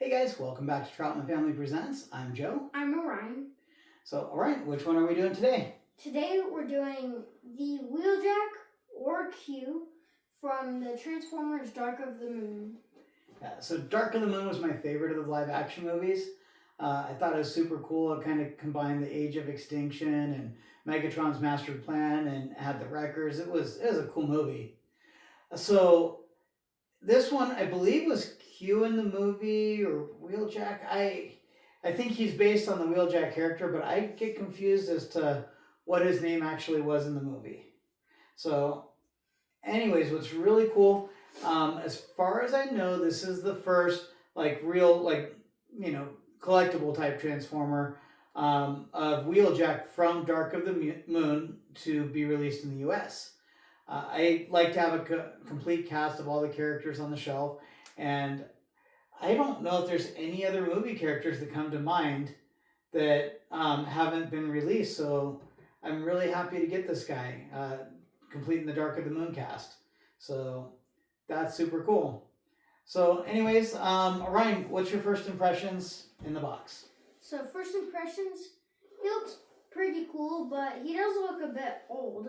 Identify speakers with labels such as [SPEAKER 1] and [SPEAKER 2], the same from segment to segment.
[SPEAKER 1] Hey guys, welcome back to Troutman Family Presents. I'm Joe.
[SPEAKER 2] I'm Orion.
[SPEAKER 1] So, alright, which one are we doing today?
[SPEAKER 2] Today we're doing the WheelJack or Que from the Transformers Dark of the Moon.
[SPEAKER 1] Yeah, so Dark of the Moon was my favorite of the live action movies. I thought it was super cool. It kind of combined the Age of Extinction and Megatron's master plan and had the wreckers. It was a cool movie. So this one, I believe, was Que in the movie or WheelJack. I think he's based on the WheelJack character, but I get confused as to what his name actually was in the movie. So, anyways, what's really cool, as far as I know, this is the first real collectible type Transformer of WheelJack from Dark of the Moon to be released in the U.S. I like to have a complete cast of all the characters on the shelf, and I don't know if there's any other movie characters that come to mind that haven't been released. So I'm really happy to get this guy completing the Dark of the Moon cast. So that's super cool. So, anyways, Orion, what's your first impressions in the box?
[SPEAKER 2] So first impressions, he looks pretty cool, but he does look a bit old,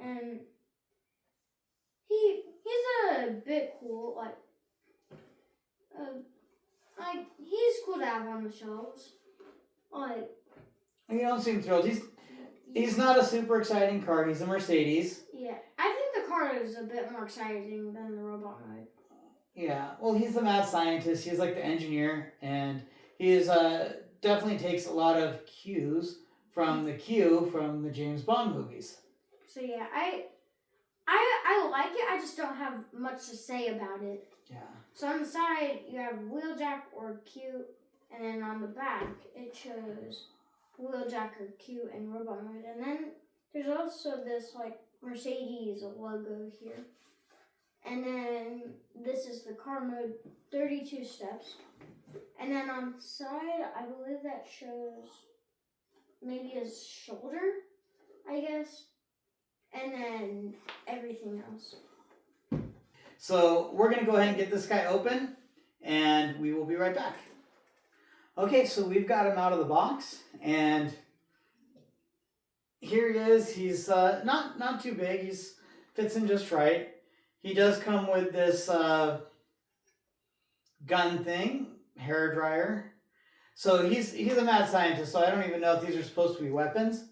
[SPEAKER 2] and he's a bit cool. He's cool to have on the shelves.
[SPEAKER 1] You don't seem thrilled. He's not a super exciting card. He's a Mercedes.
[SPEAKER 2] Yeah, I think the card is a bit more exciting than the robot mode.
[SPEAKER 1] Yeah, well, he's the mad scientist. He's like the engineer, and he is definitely takes a lot of cues from the Que from the James Bond movies.
[SPEAKER 2] So yeah, I like it. I just don't have much to say about it.
[SPEAKER 1] Yeah.
[SPEAKER 2] So on the side you have WheelJack or Que, and then on the back it shows WheelJack or Que and robot mode, and then there's also this Mercedes logo here, and then this is the car mode, 32 steps, and then on the side I believe that shows maybe his shoulder, I guess, and then everything else.
[SPEAKER 1] So we're going to go ahead and get this guy open, and we will be right back. Okay, so we've got him out of the box, and here he is. He's not too big. He's fits in just right. He does come with this gun thing, hair dryer. So he's a mad scientist, so I don't even know if these are supposed to be weapons.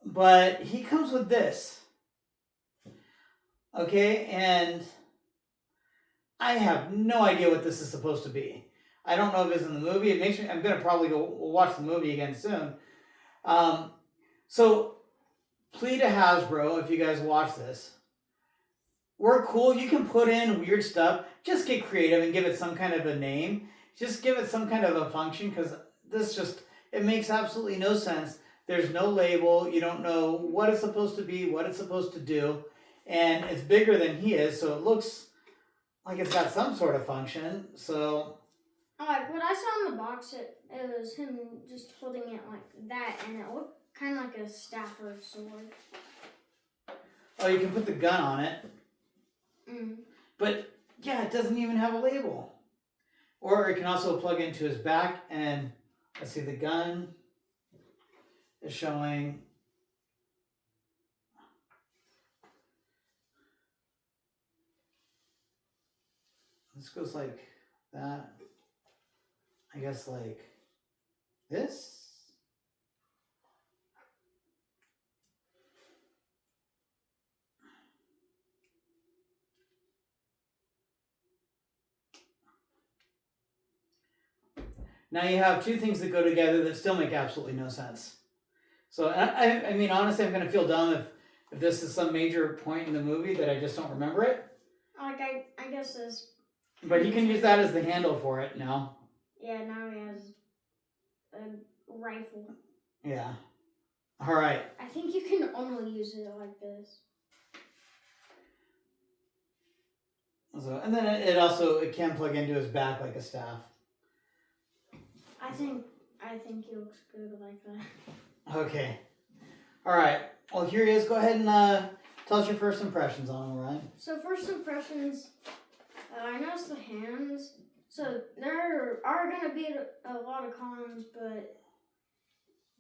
[SPEAKER 1] But he comes with this. Okay, and I have no idea what this is supposed to be. I don't know if it's in the movie. It makes me. I'm gonna probably go watch the movie again soon. So plea to Hasbro, if you guys watch this, we're cool. You can put in weird stuff. Just get creative and give it some kind of a name. Just give it some kind of a function, because it makes absolutely no sense. There's no label. You don't know what it's supposed to be, what it's supposed to do. And it's bigger than he is, so it looks like it's got some sort of function. So,
[SPEAKER 2] what I saw in the box, it was him just holding it like that, and it looked kind of like a staff or a sword.
[SPEAKER 1] Oh, you can put the gun on it.
[SPEAKER 2] Mm.
[SPEAKER 1] But yeah, it doesn't even have a label. Or it can also plug into his back, and let's see, the gun is showing. This goes like that. I guess like this. Now you have two things that go together that still make absolutely no sense. So I mean, honestly, I'm going to feel dumb if this is some major point in the movie that I just don't remember it.
[SPEAKER 2] I guess this.
[SPEAKER 1] But he can use that as the handle for it now.
[SPEAKER 2] Yeah, now he has a rifle.
[SPEAKER 1] Yeah. All right.
[SPEAKER 2] I think you can only use it like this.
[SPEAKER 1] So, and then it can plug into his back like a staff.
[SPEAKER 2] I think he looks good like that.
[SPEAKER 1] Okay. All right. Well, here he is. Go ahead and tell us your first impressions on him, Ryan.
[SPEAKER 2] So first impressions, I noticed the hands. So there are going to be a lot of cons, but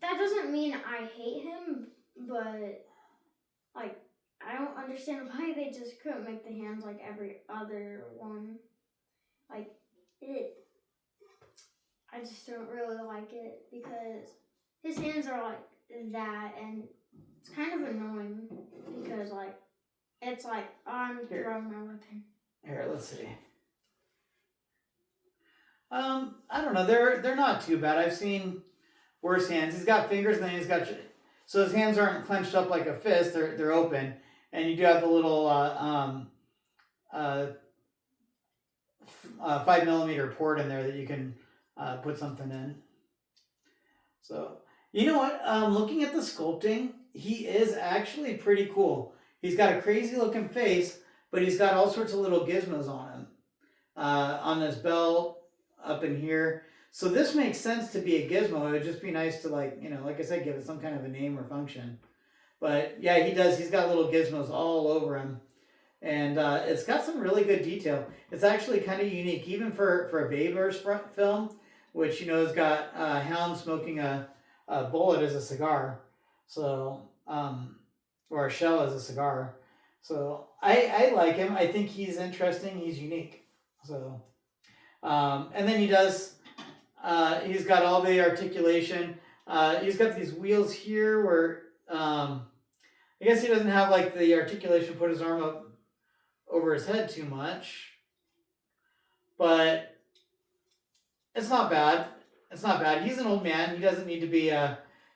[SPEAKER 2] that doesn't mean I hate him, but like I don't understand why they just couldn't make the hands like every other one. Like it I just don't really like it because his hands are like that, and it's kind of annoying because like it's like I'm throwing my weapon.
[SPEAKER 1] Here, let's see. I don't know. They're not too bad. I've seen worse hands. He's got fingers, and then he's got so his hands aren't clenched up like a fist. They're open, and you do have the little 5mm port in there that you can put something in. So you know what? Looking at the sculpting, he is actually pretty cool. He's got a crazy looking face, but he's got all sorts of little gizmos on him, on his belt, up in here. So this makes sense to be a gizmo. It would just be nice to like I said, give it some kind of a name or function. But yeah, he does. He's got little gizmos all over him. And it's got some really good detail. It's actually kind of unique, even for a Baber's film, which has got Hound smoking a bullet as a cigar, so or a shell as a cigar. So I like him. I think he's interesting. He's unique. So and then he does. He's got all the articulation. He's got these wheels here where I guess he doesn't have like the articulation. Put his arm up over his head too much, but it's not bad. It's not bad. He's an old man. He doesn't need to be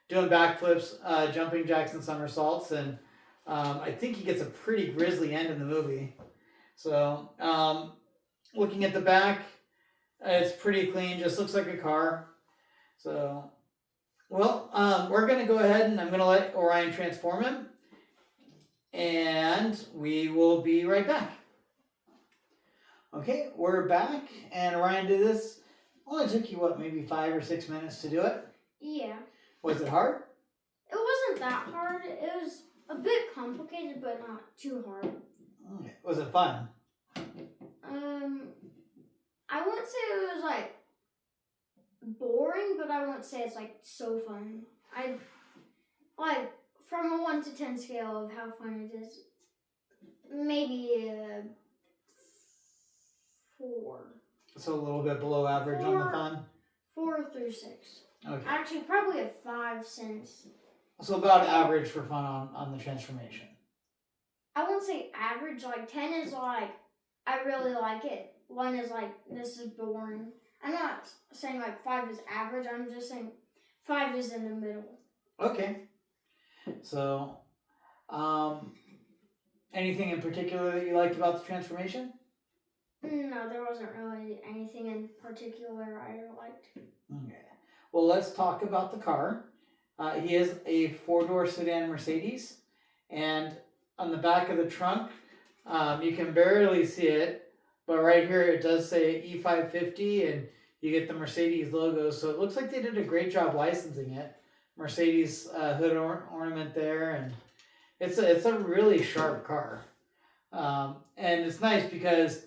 [SPEAKER 1] doing backflips, jumping jacks and somersaults, and I think he gets a pretty grisly end in the movie. So looking at the back, it's pretty clean. Just looks like a car. So well, we're gonna go ahead and I'm gonna let Orion transform him, and we will be right back. Okay, we're back, and Orion did this. Only took you, what, maybe 5 or 6 minutes to do it?
[SPEAKER 2] Yeah.
[SPEAKER 1] Was it hard?
[SPEAKER 2] It wasn't that hard. It was a bit complicated, but not too hard.
[SPEAKER 1] Okay. Was it fun?
[SPEAKER 2] I wouldn't say it was, like, boring, but I wouldn't say it's, like, so fun. Like, from a 1 to 10 scale of how fun it is, maybe 4.
[SPEAKER 1] So a little bit below average on the fun?
[SPEAKER 2] 4 through 6.
[SPEAKER 1] Okay.
[SPEAKER 2] Actually, probably a 5 since.
[SPEAKER 1] So about average for fun on the transformation.
[SPEAKER 2] I wouldn't say average. Like 10 is like, I really like it. 1 is like, this is boring. I'm not saying like 5 is average. I'm just saying 5 is in the middle.
[SPEAKER 1] Okay. So, anything in particular that you liked about the transformation?
[SPEAKER 2] No, there wasn't really anything in particular I liked.
[SPEAKER 1] Okay. Well, let's talk about the car. He is a 4-door sedan Mercedes, and on the back of the trunk, you can barely see it, but right here it does say E550, and you get the Mercedes logo, so it looks like they did a great job licensing it. Mercedes hood ornament there, and it's a really sharp car. And it's nice because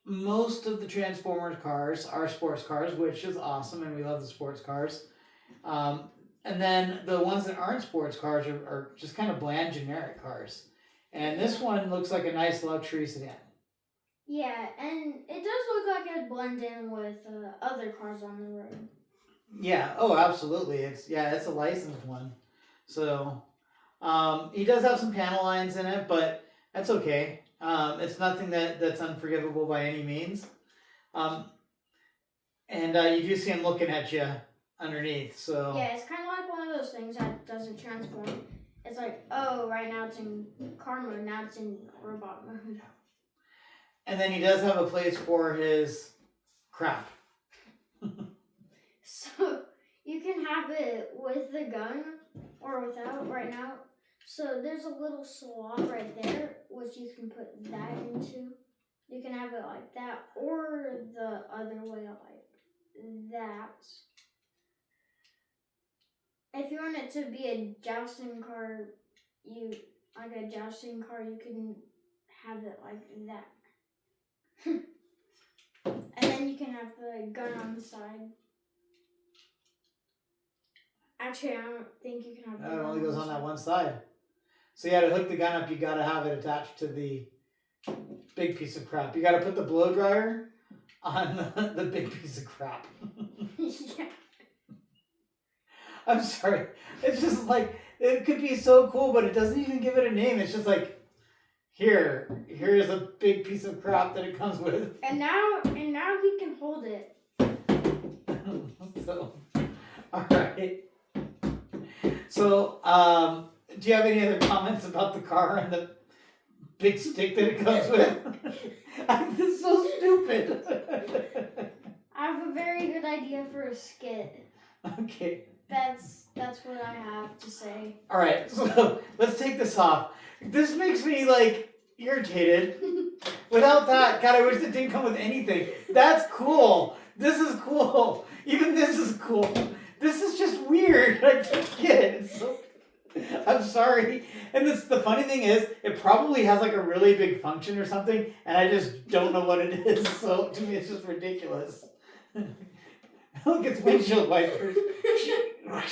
[SPEAKER 1] most of the Transformers cars are sports cars, which is awesome, and we love the sports cars. And then the ones that aren't sports cars are just kind of bland, generic cars. And this one looks like a nice luxury sedan.
[SPEAKER 2] Yeah, and it does look like it would blend in with other cars on the road.
[SPEAKER 1] Yeah, oh, absolutely. It's a licensed one. So he does have some panel lines in it, but that's okay. It's nothing that's unforgivable by any means. And you do see him looking at you underneath. So
[SPEAKER 2] yeah, it's kind of like one of those things that doesn't transform. It's like, oh, right now it's in car mode, now it's in robot mode.
[SPEAKER 1] And then he does have a place for his crap.
[SPEAKER 2] So you can have it with the gun or without right now. So there's a little slot right there, which you can put that into. You can have it like that, or the other way, like that. If you want it to be a jousting car, you can have it like that. And then you can have the gun on the side. Actually, I don't think you can have the
[SPEAKER 1] No, it
[SPEAKER 2] gun
[SPEAKER 1] only goes
[SPEAKER 2] the
[SPEAKER 1] on that
[SPEAKER 2] side.
[SPEAKER 1] one side. So you gotta hook the gun up, you gotta have it attached to the big piece of crap. You gotta put the blow dryer on the big piece of crap.
[SPEAKER 2] Yeah.
[SPEAKER 1] I'm sorry. It's just like, it could be so cool, but it doesn't even give it a name. It's just like, here's a big piece of crap that it comes with.
[SPEAKER 2] And now he can hold it.
[SPEAKER 1] So, all right. So, do you have any other comments about the car and the big stick that it comes with? This is so stupid.
[SPEAKER 2] I have a very good idea for a skit.
[SPEAKER 1] Okay.
[SPEAKER 2] That's what I have to say.
[SPEAKER 1] All right. So let's take this off. This makes me like irritated. Without that, God, I wish it didn't come with anything. That's cool. This is cool. Even this is cool. This is just weird. I just get it. It's so. I'm sorry. And the funny thing is, it probably has like a really big function or something, and I just don't know what it is. So to me, it's just ridiculous. Look, it's windshield wipers.
[SPEAKER 2] At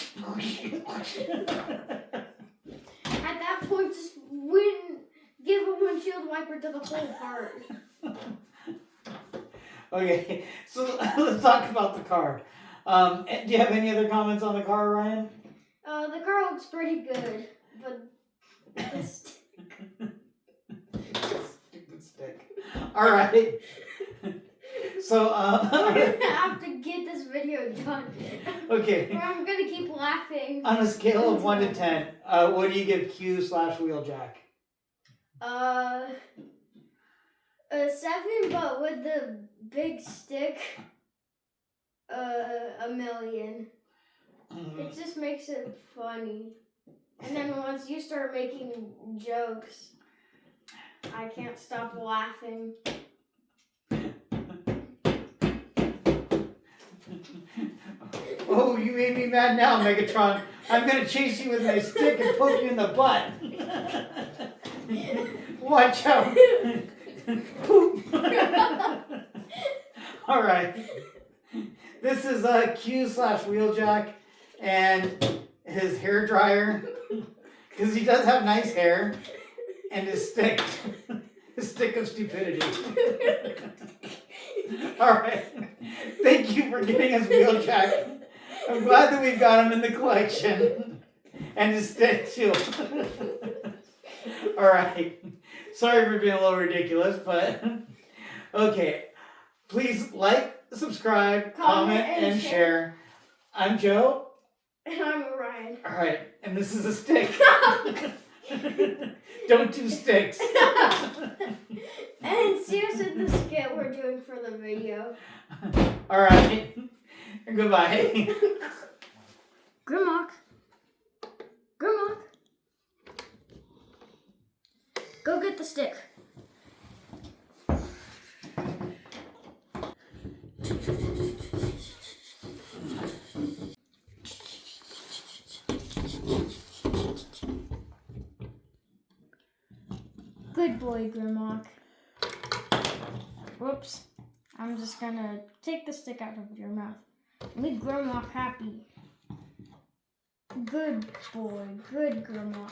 [SPEAKER 2] that point, just give a windshield wiper to the whole part.
[SPEAKER 1] Okay, so let's talk about the car. Do you have any other comments on the car, Ryan?
[SPEAKER 2] The car looks pretty good, but
[SPEAKER 1] Stupid stick. All right. So
[SPEAKER 2] we're gonna have to get this video done.
[SPEAKER 1] Okay.
[SPEAKER 2] Or I'm gonna keep laughing.
[SPEAKER 1] On a scale of 1 to 10, what do you give Q/WheelJack?
[SPEAKER 2] A 7, but with the big stick, 1,000,000. It just makes it funny. And then once you start making jokes, I can't stop laughing.
[SPEAKER 1] Oh, you made me mad now, Megatron. I'm gonna chase you with my stick and poke you in the butt. Watch out. All right. This is Q/WheelJack and his hair dryer, because he does have nice hair, and his stick of stupidity. All right. Thank you for getting us WheelJack. I'm glad that we've got him in the collection, and his stick too. All right. Sorry for being a little ridiculous, but okay. Please like, subscribe, comment, and share. I'm Joe.
[SPEAKER 2] And I'm Orion.
[SPEAKER 1] All right, and this is a stick. Don't do sticks.
[SPEAKER 2] And see us in the skit we're doing for the video.
[SPEAKER 1] All right. Goodbye.
[SPEAKER 2] Grimlock. Grimlock. Go get the stick. Good boy, Grimlock. Whoops. I'm just gonna take the stick out of your mouth. Make Grimlock happy. Good boy, good Grimlock.